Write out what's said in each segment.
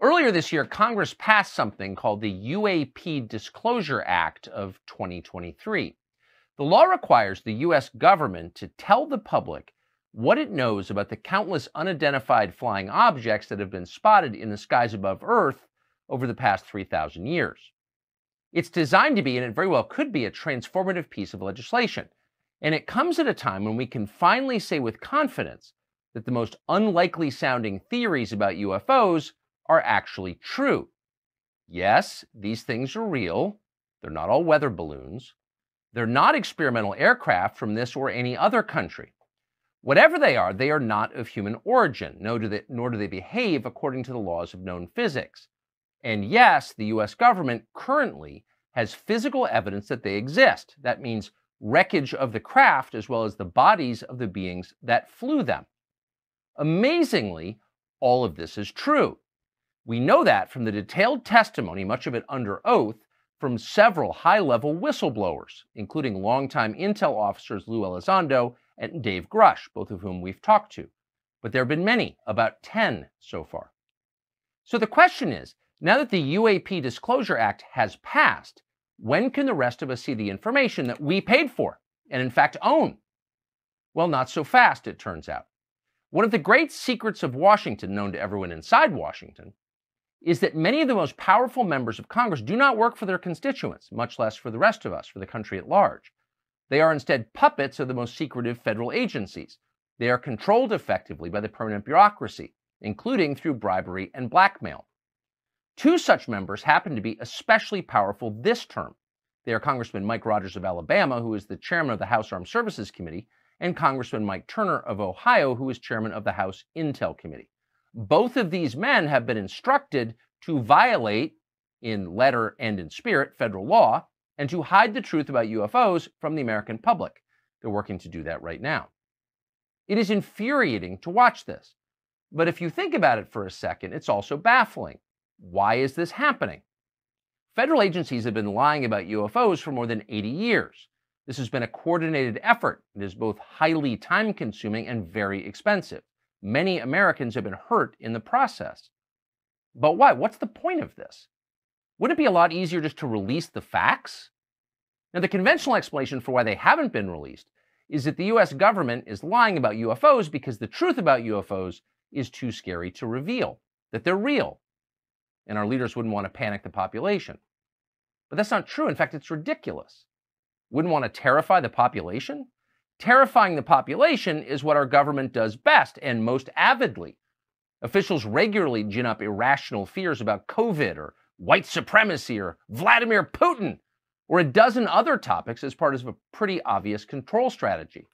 Earlier this year, Congress passed something called the UAP Disclosure Act of 2023. The law requires the U.S. government to tell the public what it knows about the countless unidentified flying objects that have been spotted in the skies above Earth over the past 3,000 years. It's designed to be, and it very well could be, a transformative piece of legislation. And it comes at a time when we can finally say with confidence that the most unlikely sounding theories about UFOs are actually true. Yes, these things are real. They're not all weather balloons. They're not experimental aircraft from this or any other country. Whatever they are not of human origin, nor do they behave according to the laws of known physics. And yes, the US government currently has physical evidence that they exist. That means wreckage of the craft as well as the bodies of the beings that flew them. Amazingly, all of this is true. We know that from the detailed testimony, much of it under oath, from several high-level whistleblowers, including longtime intel officers Lou Elizondo and Dave Grush, both of whom we've talked to. But there have been many, about 10 so far. So the question is, now that the UAP Disclosure Act has passed, when can the rest of us see the information that we paid for and in fact own? Well, not so fast, it turns out. One of the great secrets of Washington, known to everyone inside Washington, is that many of the most powerful members of Congress do not work for their constituents, much less for the rest of us, for the country at large. They are instead puppets of the most secretive federal agencies. They are controlled effectively by the permanent bureaucracy, including through bribery and blackmail. Two such members happen to be especially powerful this term. They are Congressman Mike Rogers of Alabama, who is the chairman of the House Armed Services Committee, and Congressman Mike Turner of Ohio, who is chairman of the House Intel Committee. Both of these men have been instructed to violate, in letter and in spirit, federal law, and to hide the truth about UFOs from the American public. They're working to do that right now. It is infuriating to watch this. But if you think about it for a second, it's also baffling. Why is this happening? Federal agencies have been lying about UFOs for more than 80 years. This has been a coordinated effort. It is both highly time-consuming and very expensive. Many Americans have been hurt in the process. But why? What's the point of this? Wouldn't it be a lot easier just to release the facts? Now, the conventional explanation for why they haven't been released is that the US government is lying about UFOs because the truth about UFOs is too scary to reveal, that they're real, and our leaders wouldn't want to panic the population. But that's not true. In fact, it's ridiculous. Wouldn't want to terrify the population? Terrifying the population is what our government does best and most avidly. Officials regularly gin up irrational fears about COVID or white supremacy or Vladimir Putin or a dozen other topics as part of a pretty obvious control strategy.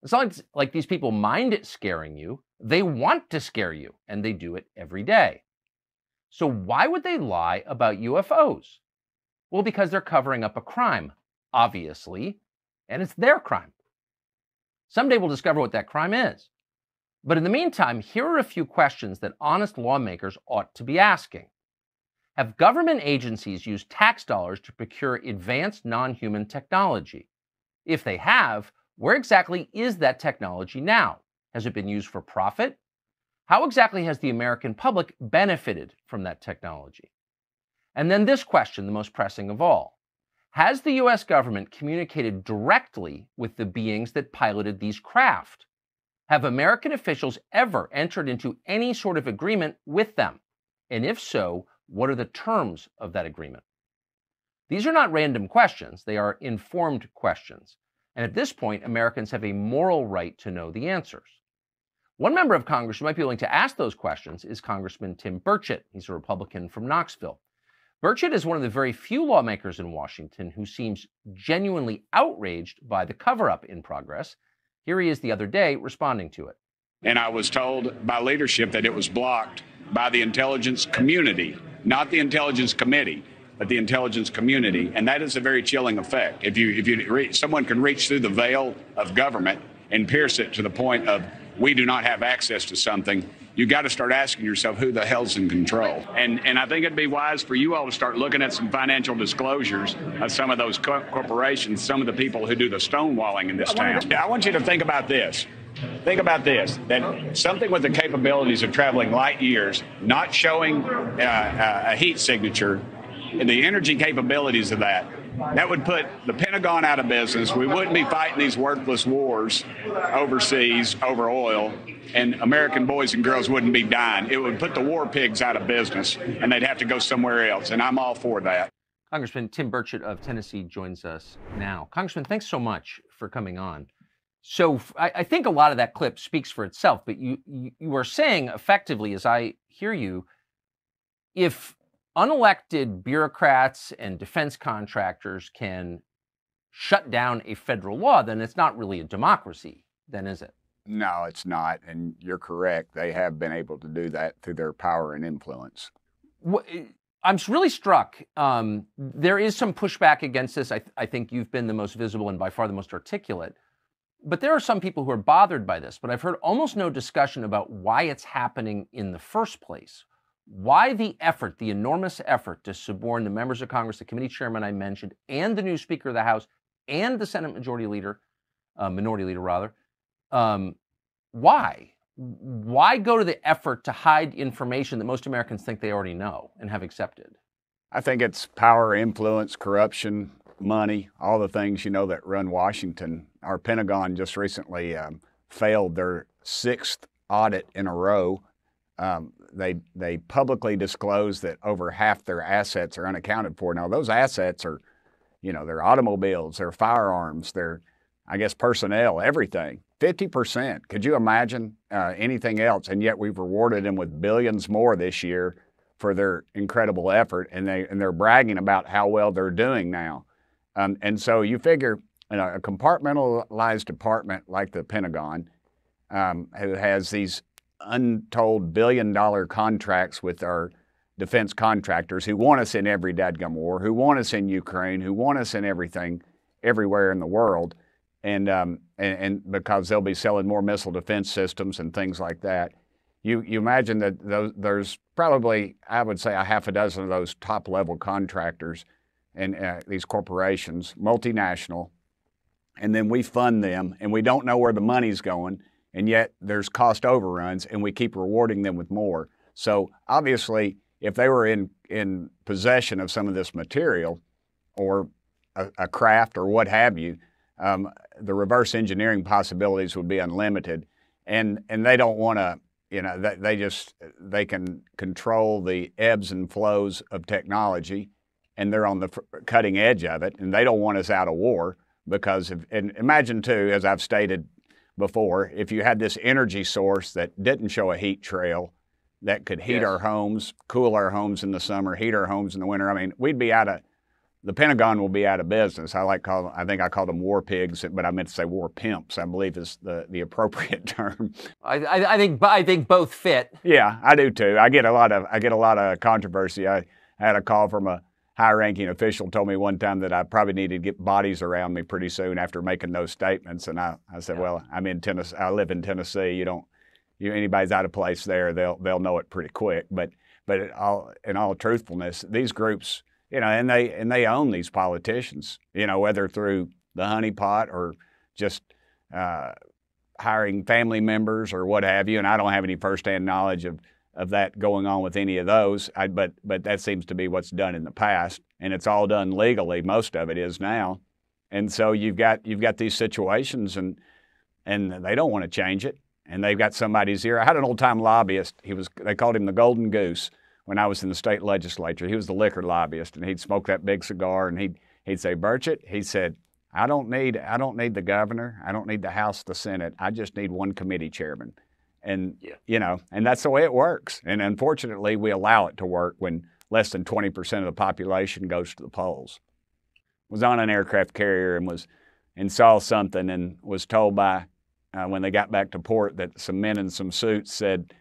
It's not like these people mind scaring you. They want to scare you, and they do it every day. So why would they lie about UFOs? Well, because they're covering up a crime, obviously, and it's their crime. Someday we'll discover what that crime is. But in the meantime, here are a few questions that honest lawmakers ought to be asking. Have government agencies used tax dollars to procure advanced non-human technology? If they have, where exactly is that technology now? Has it been used for profit? How exactly has the American public benefited from that technology? And then this question, the most pressing of all. Has the US government communicated directly with the beings that piloted these craft? Have American officials ever entered into any sort of agreement with them? And if so, what are the terms of that agreement? These are not random questions. They are informed questions. And at this point, Americans have a moral right to know the answers. One member of Congress who might be willing to ask those questions is Congressman Tim Burchett. He's a Republican from Knoxville. Burchett is one of the very few lawmakers in Washington who seems genuinely outraged by the cover-up in progress. Here he is the other day responding to it. And I was told by leadership that it was blocked by the intelligence community, not the intelligence committee, but the intelligence community. And that is a very chilling effect. If someone can reach through the veil of government and pierce it to the point of we do not have access to something, you got to start asking yourself who the hell's in control. And I think it'd be wise for you all to start looking at some financial disclosures of some of those corporations, some of the people who do the stonewalling in this town. I want you to think about this. Think about this, that something with the capabilities of traveling light years, not showing a heat signature, and the energy capabilities of that would put the Pentagon out of business. We wouldn't be fighting these worthless wars overseas over oil, and American boys and girls wouldn't be dying. It would put the war pigs out of business, and they'd have to go somewhere else, and I'm all for that. Congressman Tim Burchett of Tennessee joins us now. Congressman, thanks so much for coming on. So I think a lot of that clip speaks for itself, but you are saying effectively, as I hear you, if unelected bureaucrats and defense contractors can shut down a federal law, then it's not really a democracy, then is it? No, it's not. And you're correct. They have been able to do that through their power and influence. I'm really struck. There is some pushback against this. I think you've been the most visible and by far the most articulate. But there are some people who are bothered by this. But I've heard almost no discussion about why it's happening in the first place. Why the effort, the enormous effort to suborn the members of Congress, the committee chairman I mentioned, and the new Speaker of the House, and the Senate Minority Leader, why? Why go to the effort to hide information that most Americans think they already know and have accepted? I think it's power, influence, corruption, money, all the things, that run Washington. Our Pentagon just recently failed their 6th audit in a row. They publicly disclosed that over half their assets are unaccounted for. Now, those assets are, their automobiles, their firearms, their, personnel, everything. 50%. Could you imagine anything else? And yet we've rewarded them with billions more this year for their incredible effort, and they're bragging about how well they're doing now. And so you figure a compartmentalized department like the Pentagon, who has these untold billion-dollar contracts with our defense contractors who want us in every dadgum war, who want us in Ukraine, who want us in everything, everywhere in the world, and because they'll be selling more missile defense systems and things like that. You imagine that there's probably, I would say, a half a dozen of those top-level contractors and these corporations, multinational, and then we fund them, and we don't know where the money's going, and yet there's cost overruns, and we keep rewarding them with more. So obviously, if they were in possession of some of this material or a craft or what have you, the reverse engineering possibilities would be unlimited. And they don't want to, they can control the ebbs and flows of technology, and they're on the cutting edge of it, and they don't want us out of war because and imagine too, as I've stated before, if you had this energy source that didn't show a heat trail that could heat our homes, cool our homes in the summer, heat our homes in the winter, we'd be the Pentagon will be out of business. I think I called them war pigs, but I meant to say war pimps, I believe is the appropriate term. I think both fit. Yeah, I do too. I get a lot of controversy. I had a call from a high-ranking official told me one time that I probably needed to get bodies around me pretty soon after making those statements. And I said, well, I'm in Tennessee. I live in Tennessee. Anybody's out of place there, they'll know it pretty quick. But in all truthfulness, these groups, and they own these politicians, whether through the honeypot or just hiring family members or what have you. And I don't have any firsthand knowledge of that going on with any of those, but that seems to be what's done in the past, and it's all done legally. Most of it is now, and so you've got these situations, and they don't want to change it, and they've got somebody's ear. I had an old-time lobbyist. They called him the Golden Goose when I was in the state legislature. He was the liquor lobbyist, and he'd smoke that big cigar, and he'd say, Burchett, he said, I don't need the governor, I don't need the House, the Senate, I just need one committee chairman. And, and that's the way it works. And unfortunately, we allow it to work when less than 20% of the population goes to the polls. Was on an aircraft carrier and saw something and was told by, when they got back to port, that some men in some suits said,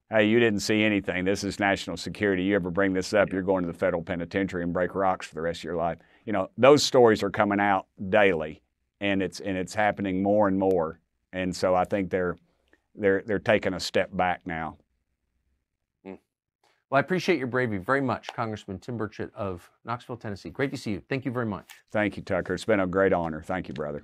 hey, you didn't see anything. This is national security. You ever bring this up, you're going to the federal penitentiary and break rocks for the rest of your life. Those stories are coming out daily, and it's happening more and more. And so I think they're taking a step back now. Well, I appreciate your bravery very much, Congressman Tim Burchett of Knoxville, Tennessee. Great to see you. Thank you very much. Thank you, Tucker. It's been a great honor. Thank you, brother.